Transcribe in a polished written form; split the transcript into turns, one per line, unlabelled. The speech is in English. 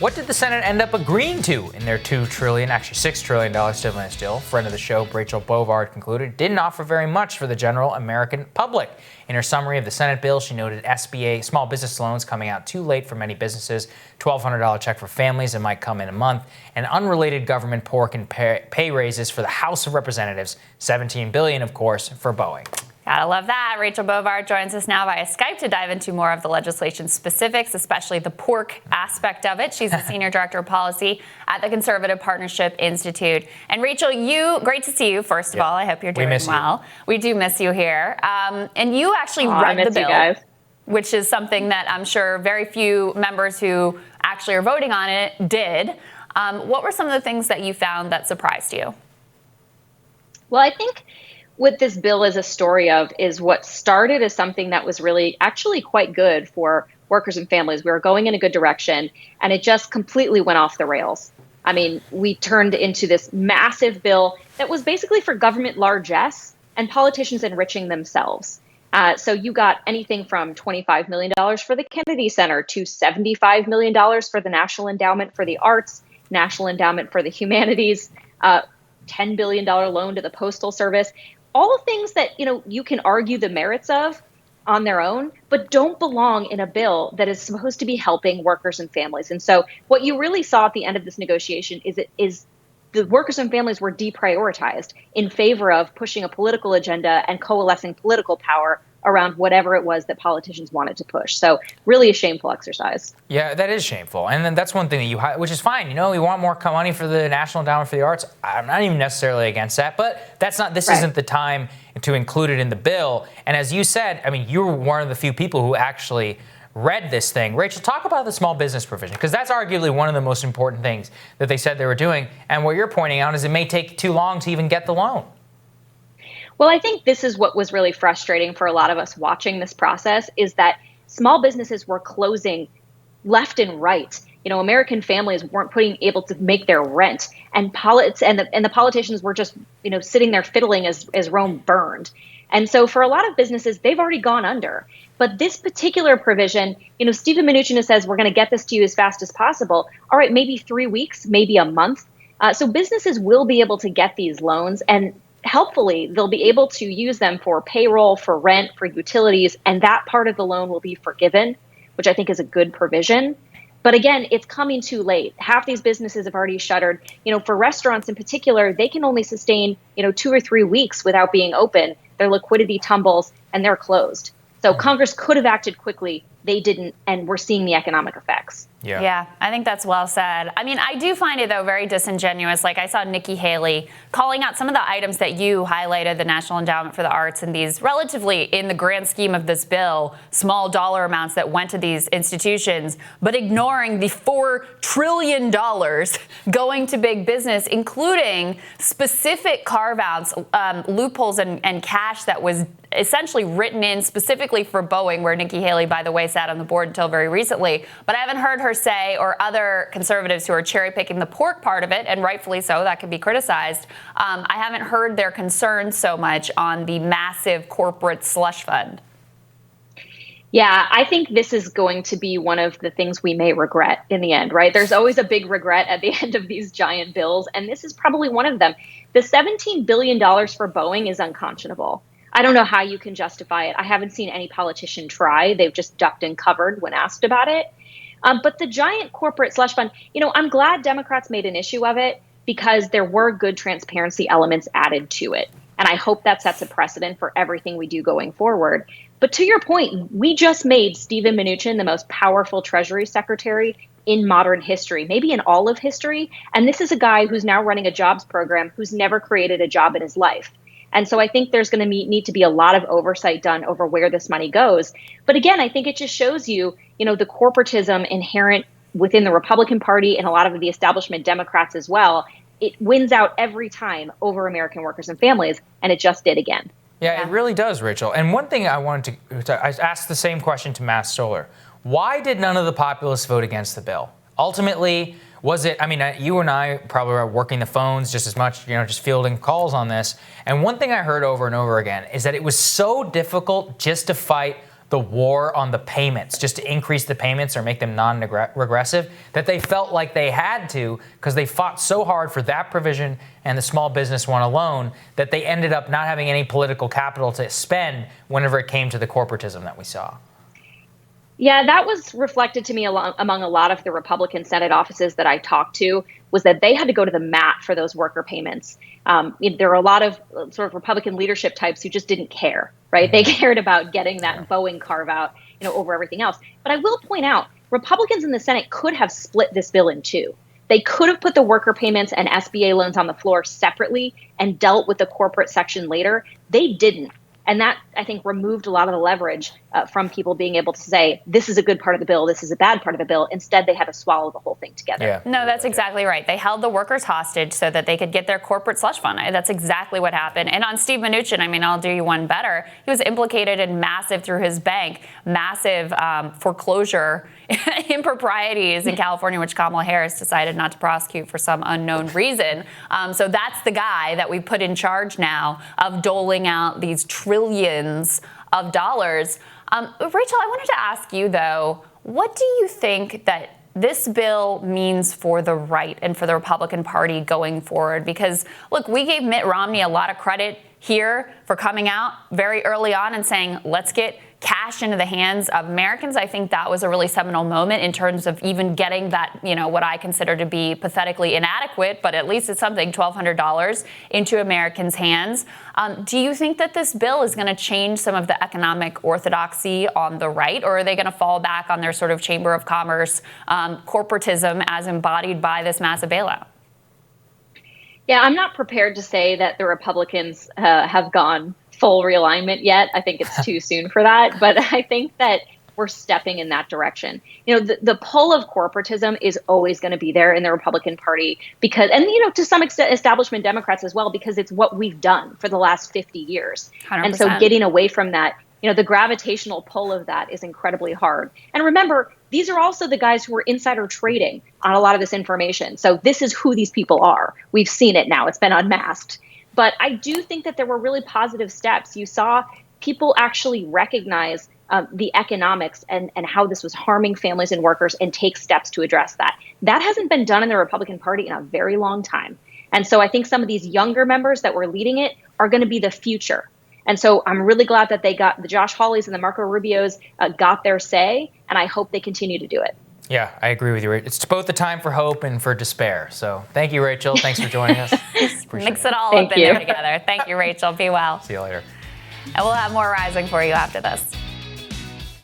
What did the Senate end up agreeing to in their $6 trillion stimulus deal? Friend of the show, Rachel Bovard, concluded it didn't offer very much for the general American public. In her summary of the Senate bill, she noted SBA small business loans coming out too late for many businesses, $1,200 check for families that might come in a month, and unrelated government pork and pay raises for the House of Representatives, $17 billion, of course, for Boeing.
Gotta love that. Rachel Bovard joins us now via Skype to dive into more of the legislation specifics, especially the pork aspect of it. She's the Senior Director of Policy at the Conservative Partnership Institute. And Rachel, great to see you, first of all. I hope you're doing well. We do miss you here. And you actually read the bill, which is something that I'm sure very few members who actually are voting on it did. What were some of the things that you found that surprised you?
Well, I think what this bill is a story of is what started as something that was really actually quite good for workers and families. We were going in a good direction, and it just completely went off the rails. I mean, we turned into this massive bill that was basically for government largesse and politicians enriching themselves. So you got anything from $25 million for the Kennedy Center to $75 million for the National Endowment for the Arts, National Endowment for the Humanities, $10 billion loan to the Postal Service. All things that, you can argue the merits of on their own, but don't belong in a bill that is supposed to be helping workers and families. And so what you really saw at the end of this negotiation is the workers and families were deprioritized in favor of pushing a political agenda and coalescing political power around whatever it was that politicians wanted to push. So really a shameful exercise.
Yeah, that is shameful. And then that's one thing that which is fine. We want more money for the National Endowment for the Arts. I'm not even necessarily against that, but this isn't the time to include it in the bill. And as you said, you were one of the few people who actually read this thing. Rachel, talk about the small business provision, because that's arguably one of the most important things that they said they were doing. And what you're pointing out is it may take too long to even get the loan.
Well, I think this is what was really frustrating for a lot of us watching this process, is that small businesses were closing left and right. American families weren't able to make their rent, and the politicians were just, sitting there fiddling as Rome burned. And so for a lot of businesses, they've already gone under. But this particular provision, Steven Mnuchin says, we're going to get this to you as fast as possible. All right, maybe 3 weeks, maybe a month. So businesses will be able to get these loans, and helpfully, they'll be able to use them for payroll, for rent, for utilities, and that part of the loan will be forgiven, which I think is a good provision. But again, it's coming too late. Half these businesses have already shuttered. For restaurants in particular, they can only sustain, 2 or 3 weeks without being open. Their liquidity tumbles and they're closed. So Congress could have acted quickly. They didn't, and we're seeing the economic effects.
Yeah, I think that's well said. I do find it, though, very disingenuous. Like, I saw Nikki Haley calling out some of the items that you highlighted, the National Endowment for the Arts, and these relatively, in the grand scheme of this bill, small dollar amounts that went to these institutions, but ignoring the $4 trillion going to big business, including specific carve-outs, loopholes, and cash that was essentially written in specifically for Boeing, where Nikki Haley, by the way, sat on the board until very recently. But I haven't heard her say, or other conservatives who are cherry picking the pork part of it, and rightfully so, that could be criticized. I haven't heard their concerns so much on the massive corporate slush fund.
Yeah, I think this is going to be one of the things we may regret in the end, right? There's always a big regret at the end of these giant bills, and this is probably one of them. The $17 billion for Boeing is unconscionable. I don't know how you can justify it. I haven't seen any politician try. They've just ducked and covered when asked about it. But the giant corporate slush fund, I'm glad Democrats made an issue of it, because there were good transparency elements added to it. And I hope that sets a precedent for everything we do going forward. But to your point, we just made Steven Mnuchin the most powerful Treasury Secretary in modern history, maybe in all of history. And this is a guy who's now running a jobs program who's never created a job in his life. And so I think there's going to need to be a lot of oversight done over where this money goes. But again, I think it just shows you, the corporatism inherent within the Republican Party and a lot of the establishment Democrats as well. It wins out every time over American workers and families, and it just did again.
Yeah, it really does, Rachel. And one thing I wanted I asked the same question to Matt Stoller. Why did none of the populists vote against the bill? Ultimately, was it, you and I probably are working the phones just as much, just fielding calls on this. And one thing I heard over and over again is that it was so difficult just to fight the war on the payments, just to increase the payments or make them non-regressive, that they felt like they had to because they fought so hard for that provision and the small business one alone that they ended up not having any political capital to spend whenever it came to the corporatism that we saw.
Yeah, that was reflected to me among a lot of the Republican Senate offices that I talked to, was that they had to go to the mat for those worker payments. There are a lot of sort of Republican leadership types who just didn't care, right? They cared about getting that Boeing carve out, over everything else. But I will point out, Republicans in the Senate could have split this bill in two. They could have put the worker payments and SBA loans on the floor separately and dealt with the corporate section later. They didn't. And that, I think, removed a lot of the leverage from people being able to say, this is a good part of the bill, this is a bad part of the bill. Instead, they had to swallow the whole thing together.
Yeah.
No, that's exactly right. They held the workers hostage so that they could get their corporate slush fund. That's exactly what happened. And on Steve Mnuchin, I'll do you one better. He was implicated in massive, through his bank, massive foreclosure improprieties in California, which Kamala Harris decided not to prosecute for some unknown reason. So that's the guy that we put in charge now of doling out these trillions of dollars. Rachel, I wanted to ask you, though, what do you think that this bill means for the right and for the Republican Party going forward? Because, look, we gave Mitt Romney a lot of credit here for coming out very early on and saying, let's get cash into the hands of Americans. I think that was a really seminal moment in terms of even getting that, what I consider to be pathetically inadequate, but at least it's something, $1,200 into Americans' hands. Do you think that this bill is going to change some of the economic orthodoxy on the right, or are they going to fall back on their sort of Chamber of Commerce corporatism as embodied by this massive bailout?
Yeah, I'm not prepared to say that the Republicans have gone full realignment yet. I think it's too soon for that. But I think that we're stepping in that direction. The pull of corporatism is always going to be there in the Republican Party because, and to some extent, establishment Democrats as well, because it's what we've done for the last 50 years.
100%.
And so getting away from that, the gravitational pull of that is incredibly hard. And remember, these are also the guys who are insider trading on a lot of this information. So this is who these people are. We've seen it now. It's been unmasked. But I do think that there were really positive steps. You saw people actually recognize the economics and how this was harming families and workers and take steps to address that. That hasn't been done in the Republican Party in a very long time. And so I think some of these younger members that were leading it are going to be the future. And so I'm really glad that they got the Josh Hawleys and the Marco Rubios got their say, and I hope they continue to do it.
Yeah, I agree with you. It's both the time for hope and for despair. So thank you, Rachel. Thanks for joining us.
Mix it all up in there together. Thank you, Rachel. Be well.
See you later.
And we'll have more Rising for you after this.